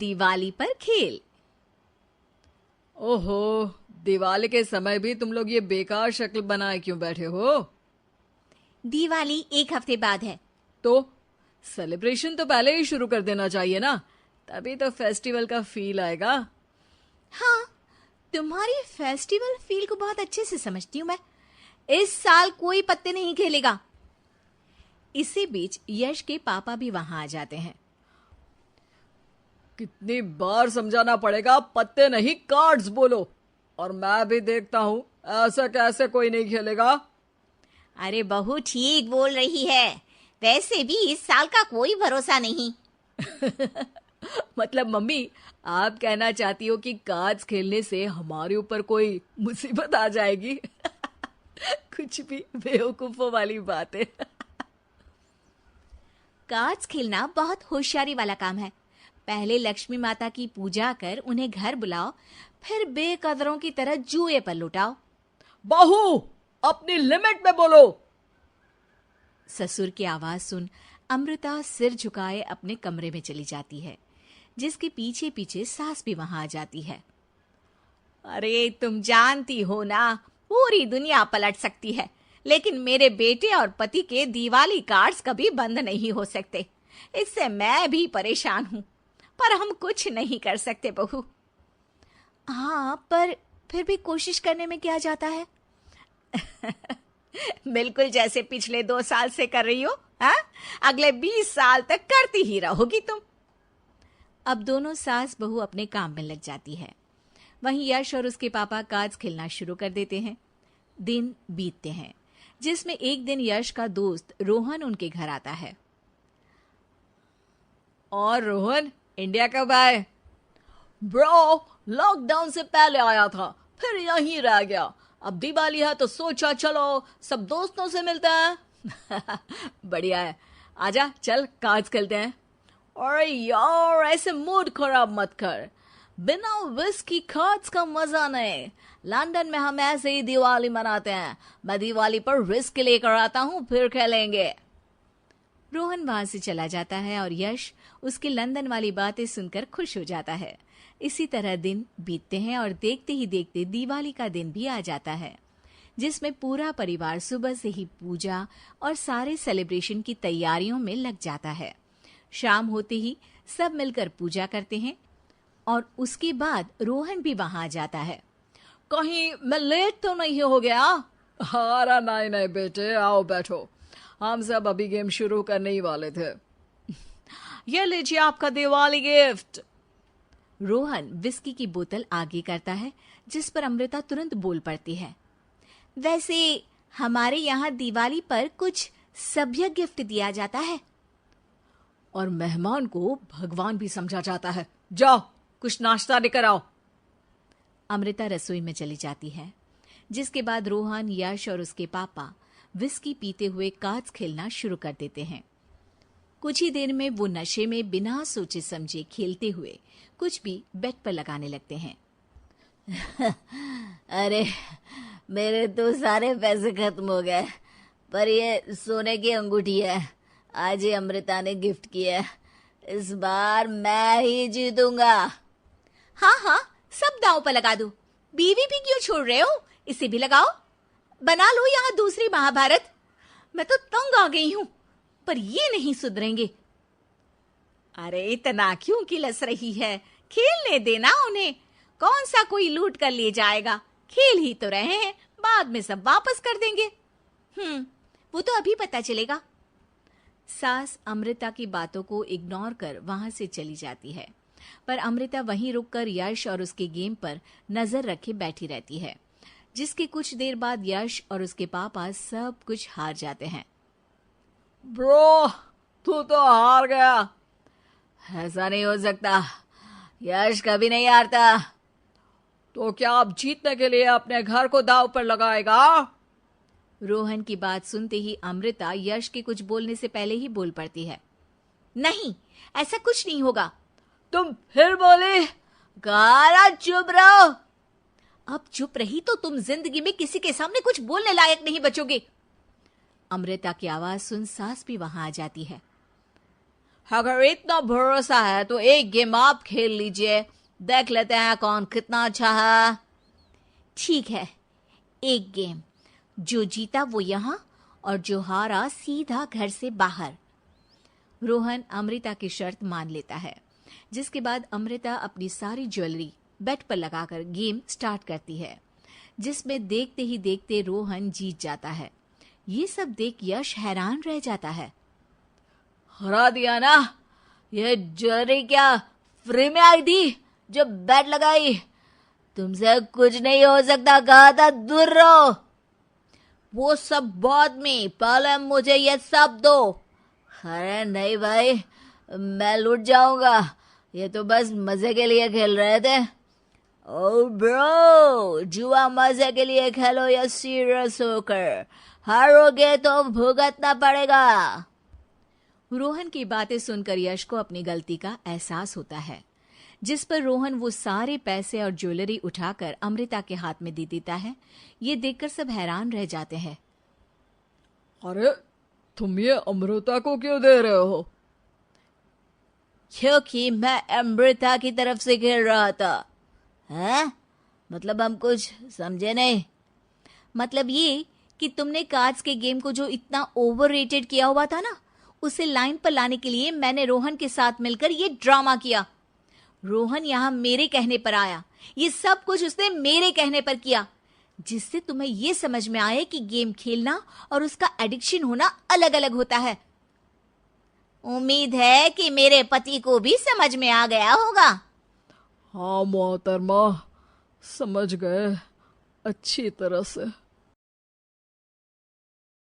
दिवाली पर खेल। ओहो, दिवाली के समय भी तुम लोग ये बेकार शक्ल बनाए क्यों बैठे हो? दिवाली 1 हफ्ते बाद है। तो सेलिब्रेशन तो पहले ही शुरू कर देना चाहिए ना, तभी तो फेस्टिवल का फील आएगा। हाँ, तुम्हारी फेस्टिवल फील को बहुत अच्छे से समझती हूँ मैं। इस साल कोई पत्ते नहीं खेलेगा। इसी बीच यश के पापा भी वहां आ जाते हैं। कितनी बार समझाना पड़ेगा, पत्ते नहीं कार्ड्स बोलो। और मैं भी देखता हूँ, ऐसा कैसे कोई नहीं खेलेगा। अरे बहू ठीक बोल रही है, वैसे भी इस साल का कोई भरोसा नहीं। मतलब मम्मी, आप कहना चाहती हो कि कार्ड्स खेलने से हमारे ऊपर कोई मुसीबत आ जाएगी? कुछ भी बेवकूफों वाली बात है। कार्ड्स खेलना बहुत होशियारी वाला काम है। पहले लक्ष्मी माता की पूजा कर उन्हें घर बुलाओ, फिर बेकदरों की तरह जुए पर लुटाओ। बहू, अपनी लिमिट में बोलो। ससुर की आवाज सुन अमृता सिर झुकाए अपने कमरे में चली जाती है, जिसके पीछे पीछे सास भी वहां आ जाती है। अरे तुम जानती हो ना, पूरी दुनिया पलट सकती है, लेकिन मेरे बेटे और पति के दिवाली कार्ड्स कभी बंद नहीं हो सकते। इससे मैं भी परेशान हूं, पर हम कुछ नहीं कर सकते बहू। हाँ, पर फिर भी कोशिश करने में क्या जाता है। बिल्कुल जैसे पिछले 2 साल से कर रही हो। हाँ, अगले 20 साल तक करती ही रहोगी तुम। अब दोनों सास बहू अपने काम में लग जाती है। वहीं यश और उसके पापा कार्ड्स खेलना शुरू कर देते हैं। दिन बीतते हैं, जिसमें एक दिन यश का दोस्त रोहन उनके घर आता है। और रोहन, इंडिया कब आए? ब्रो, लॉकडाउन से पहले आया था, फिर यहीं रह गया। अब दिवाली है तो सोचा चलो सब दोस्तों से मिलते हैं। बढ़िया है, आजा चल कार्ड्स खेलते हैं। अरे यार, ऐसे मूड खराब मत कर, बिना विस्की कार्ड्स का मजा नहीं। लंदन में हम ऐसे ही दिवाली मनाते हैं। मैं दिवाली पर विस्की लेकर आता हूँ, फिर खेलेंगे। रोहन वहां से चला जाता है और यश उसकी लंदन वाली बातें सुनकर खुश हो जाता है। इसी तरह दिन बीतते हैं और देखते ही देखते दिवाली का दिन भी आ जाता है, जिसमें पूरा परिवार सुबह से ही पूजा और सारे सेलिब्रेशन की तैयारियों में लग जाता है। शाम होते ही सब मिलकर पूजा करते हैं और उसके बाद रोहन भी वहां आ जाता है। कहीं मैं लेट तो नहीं हो गया? अरे नहीं नहीं बेटे, आओ बैठो, हम सब अभी गेम शुरू करने ही वाले थे। ये लीजिए आपका दिवाली गिफ्ट। रोहन विस्की की बोतल आगे करता है, जिस पर अमृता तुरंत बोल पड़ती है। वैसे हमारे यहाँ दिवाली पर कुछ सभ्य गिफ्ट दिया जाता है। और मेहमान को भगवान भी समझा जाता है। जाओ कुछ नाश्ता लेकर आओ। अमृता रसोई में चली जाती है, जिसके बाद रोहन, यश और उसके पापा विस्की पीते हुए कार्ड्स खेलना शुरू कर देते हैं। कुछ ही देर में वो नशे में बिना सोचे समझे खेलते हुए कुछ भी बेट पर लगाने लगते हैं। अरे मेरे तो सारे पैसे खत्म हो गए, पर ये सोने की अंगूठी है, आज ही अमृता ने गिफ्ट की है। इस बार मैं ही जीतूंगा। हाँ हाँ, सब दांव पर लगा दो। बीवी भी क्यों छोड़ रहे हो? इसे भी लगाओ, बना लो यहाँ दूसरी महाभारत। मैं तो तंग आ गई हूँ, पर ये नहीं सुधरेंगे। अरे इतना क्यों किलस रही है? खेलने देना उन्हें, कौन सा कोई लूट कर ले जाएगा। खेल ही तो रहे हैं, बाद में सब वापस कर देंगे। वो तो अभी पता चलेगा। सास अमृता की बातों को इग्नोर कर वहां से चली जाती है, पर अमृता वहीं रुककर यश और उसके गेम पर नजर रखे बैठी रहती है, जिसके कुछ देर बाद यश और उसके पापा सब कुछ हार जाते हैं। ब्रो, तू तो हार गया। ऐसा नहीं हो सकता, यश कभी नहीं हारता। तो क्या आप जीतने के लिए अपने घर को दांव पर लगाएगा? रोहन की बात सुनते ही अमृता यश के कुछ बोलने से पहले ही बोल पड़ती है। नहीं, ऐसा कुछ नहीं होगा। तुम फिर बोले? गारा चुप रहो। अब चुप रही तो तुम जिंदगी में किसी के सामने कुछ बोलने लायक नहीं बचोगे। अमृता की आवाज सुन सास भी वहां आ जाती है। अगर इतना भरोसा है तो एक गेम आप खेल लीजिए, देख लेते हैं कौन कितना अच्छा है। ठीक है, एक गेम। जो जीता वो यहाँ और जो हारा सीधा घर से बाहर। रोहन अमृता की शर्त मान लेता है, जिसके बाद अमृता अपनी सारी ज्वेलरी बेड पर लगाकर गेम स्टार्ट करती है, जिसमें देखते ही देखते रोहन जीत जाता है। ये सब देख यश हैरान रह जाता है। हरा दिया ना, ये ज्वेलरी क्या फ्री में आई थी? जो बेट लगाई, तुमसे कुछ नहीं हो सकता, कहा था दूर रहो। वो सब बाद में, पहले मुझे ये सब दो। अरे नहीं भाई, मैं लूट जाऊंगा, ये तो बस मजे के लिए खेल रहे थे। ओ ब्रो, जुआ मजे के लिए खेलो या सीरियस होकर? हारोगे तो भुगतना पड़ेगा। रोहन की बातें सुनकर यश को अपनी गलती का एहसास होता है, जिस पर रोहन वो सारे पैसे और ज्वेलरी उठाकर अमृता के हाथ में दे देता है। ये देखकर सब हैरान रह जाते हैं। अरे तुम ये अमृता को क्यों दे रहे हो? क्योंकि मैं अमृता की तरफ से खेल रहा था। हैं? मतलब हम कुछ समझे नहीं। मतलब ये कि तुमने कार्ड्स के गेम को जो इतना ओवररेटेड किया हुआ था ना, उसे लाइन पर लाने के लिए मैंने रोहन के साथ मिलकर ये ड्रामा किया। रोहन यहाँ मेरे कहने पर आया, ये सब कुछ उसने मेरे कहने पर किया, जिससे तुम्हें ये समझ में आए कि गेम खेलना और उसका एडिक्शन होना अलग अलग होता है। उम्मीद है कि मेरे पति को भी समझ में आ गया होगा। हाँ मोहतरमा, समझ गए अच्छी तरह से।